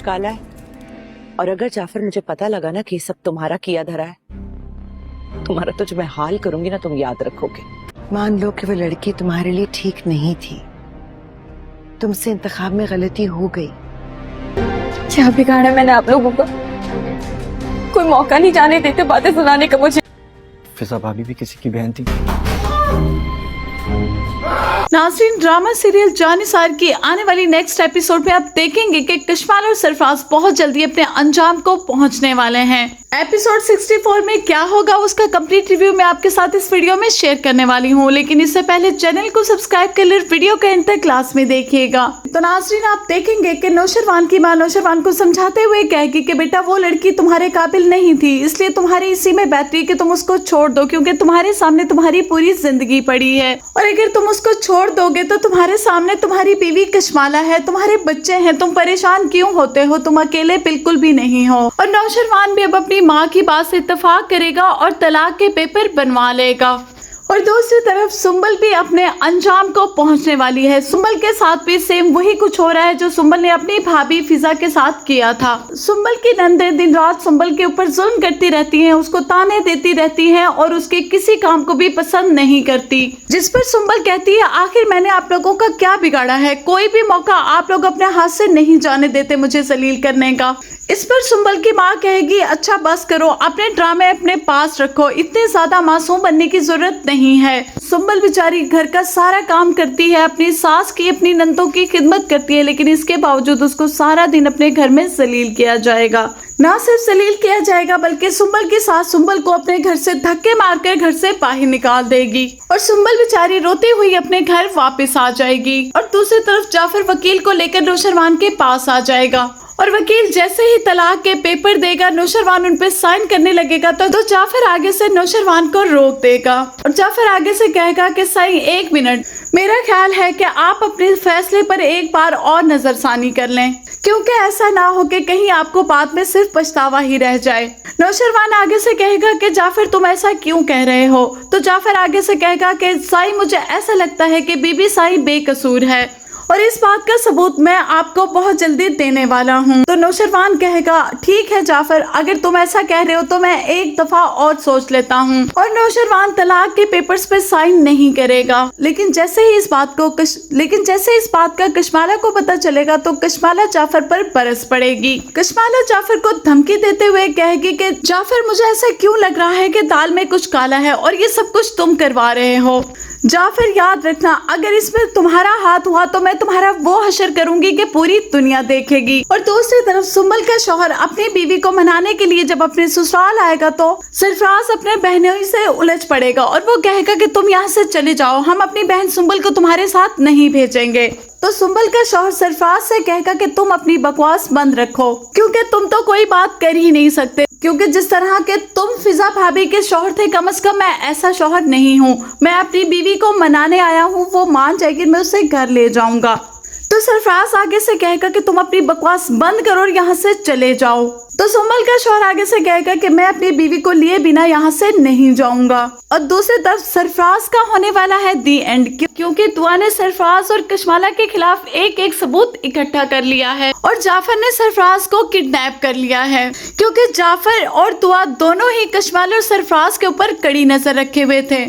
काला है, और अगर जाफर मुझे पता लगा ना कि ये सब तुम्हारा किया धरा है, तुम्हारा तो जो मैं हाल करूंगी ना तुम याद रखोगे। मान लो कि वो लड़की तुम्हारे लिए ठीक नहीं थी, तुमसे इंतखाब में गलती हो गई। क्या बिगाड़ा मैंने आप लोगों का? कोई मौका नहीं जाने देते बातें सुनाने का मुझे। फिजा भाभी भी किसी की बहन थी। नाज़रीन, ड्रामा सीरियल जानिसार की आने वाली नेक्स्ट एपिसोड में आप देखेंगे कि कशमाल और सरफराज बहुत जल्दी अपने अंजाम को पहुंचने वाले हैं। एपिसोड 64 में क्या होगा उसका कंप्लीट रिव्यू मैं आपके साथ इस वीडियो में शेयर करने वाली हूं, लेकिन इससे पहले चैनल को सब्सक्राइब कर ले, वीडियो के एंड तक क्लास में देखिएगा। तो नाज़रीन, आप देखेंगे कि नौशरवान की मां नौशरवान को समझाते हुए कहेगी कि बेटा वो लड़की तुम्हारे काबिल नहीं थी, इसलिए तुम्हारी इसी में बेहतरी कि तुम उसको छोड़ दो, क्योंकि तुम्हारे सामने तुम्हारी पूरी जिंदगी पड़ी है, और अगर तुम उसको छोड़ दोगे तो तुम्हारे सामने तुम्हारी बीवी कशमाला है, तुम्हारे बच्चे हैं, तुम परेशान क्यों होते हो, तुम अकेले बिल्कुल भी नहीं हो। और नौशरवान भी अब अपनी माँ की बात से इत्तेफाक करेगा और तलाक के पेपर बनवा लेगा। और दूसरी तरफ सुंबल भी अपने अंजाम को पहुंचने वाली है। सुंबल के साथ भी सेम वही कुछ हो रहा है जो सुंबल ने अपनी भाभी फिजा के साथ किया था। सुंबल की नंदें दिन रात सुंबल के ऊपर जुल्म करती रहती हैं, उसको ताने देती रहती हैं और उसके किसी काम को भी पसंद नहीं करती, जिस पर सुंबल कहती है आखिर मैंने आप लोगों का क्या बिगाड़ा है, कोई भी मौका आप लोग अपने हाथ से नहीं जाने देते मुझे जलील करने का। इस पर सुंबल की माँ कहेगी अच्छा बस करो, अपने ड्रामे अपने पास रखो, इतने ज्यादा मासूम बनने की जरूरत नहीं है। सुंबल बेचारी घर का सारा काम करती है, अपनी सास की अपनी नंदों की खिदमत करती है, लेकिन इसके बावजूद उसको सारा दिन अपने घर में जलील किया जाएगा। ना सिर्फ जलील किया जाएगा बल्कि सुंबल की सास सुंबल को अपने घर से धक्के मारकर घर से बाहर निकाल देगी और सुंबल बेचारी रोती हुई अपने घर वापस आ जाएगी। और दूसरी तरफ जाफर वकील को लेकर नौशरवान के पास आ जाएगा और वकील जैसे ही तलाक के पेपर देगा, नौशरवान उन पे साइन करने लगेगा तो जाफर आगे से नौशरवान को रोक देगा और जाफर आगे से कहेगा कि सही एक मिनट, मेरा ख्याल है कि आप अपने फैसले पर एक बार और नजरसानी कर लें, क्योंकि ऐसा ना हो कि कहीं आपको बाद में सिर्फ पछतावा ही रह जाए। नौशरवान आगे से कहेगा कि जाफर तुम ऐसा क्यों कह रहे हो, तो जाफर आगे से कहेगा कि साई मुझे ऐसा लगता है कि बीबी साई बेकसूर है और इस बात का सबूत मैं आपको बहुत जल्दी देने वाला हूँ। तो नौशरवान कहेगा ठीक है जाफर, अगर तुम ऐसा कह रहे हो तो मैं एक दफा और सोच लेता हूँ, और नौशरवान तलाक के पेपर्स पे साइन नहीं करेगा। लेकिन जैसे ही इस बात का कशमाला को पता चलेगा तो कशमाला जाफर पर बरस पड़ेगी। कशमाला जाफर को धमकी देते हुए कहेगी कि जाफर मुझे ऐसा क्यों लग रहा है कि दाल में कुछ काला है और ये सब कुछ तुम करवा रहे हो। जाफर याद रखना, अगर इसमें तुम्हारा हाथ हुआ तो मैं तुम्हारा वो हशर करूंगी कि पूरी दुनिया देखेगी। और दूसरी तरफ सुंबल का शौहर अपनी बीवी को मनाने के लिए जब अपने ससुराल आएगा तो सरफराज अपने बहनों से उलझ पड़ेगा और वो कहेगा कि तुम यहाँ से चले जाओ, हम अपनी बहन सुंबल को तुम्हारे साथ नहीं भेजेंगे। तो सुंबल का शौहर सरफराज से कहेगा कि तुम अपनी बकवास बंद रखो, क्योंकि तुम तो कोई बात कर ही नहीं सकते, क्योंकि जिस तरह के तुम फिजा भाभी के शौहर थे, कम से कम मैं ऐसा शौहर नहीं हूँ। मैं अपनी बीवी को मनाने आया हूँ, वो मान जाएगी, मैं उसे घर ले जाऊंगा। तो सरफराज आगे से कहेगा कि तुम अपनी बकवास बंद करो और यहाँ से चले जाओ। तो सुंबल का शौहर आगे से कहेगा कि मैं अपनी बीवी को लिए बिना यहाँ से नहीं जाऊंगा। और दूसरी तरफ सरफराज का होने वाला है दी एंड, क्योंकि दुआ ने सरफराज और कशमाला के खिलाफ एक एक सबूत इकट्ठा कर लिया है और जाफर ने सरफराज को किडनैप कर लिया है, क्योंकि जाफर और दुआ दोनों ही कशमाला और सरफराज के ऊपर कड़ी नजर रखे हुए थे।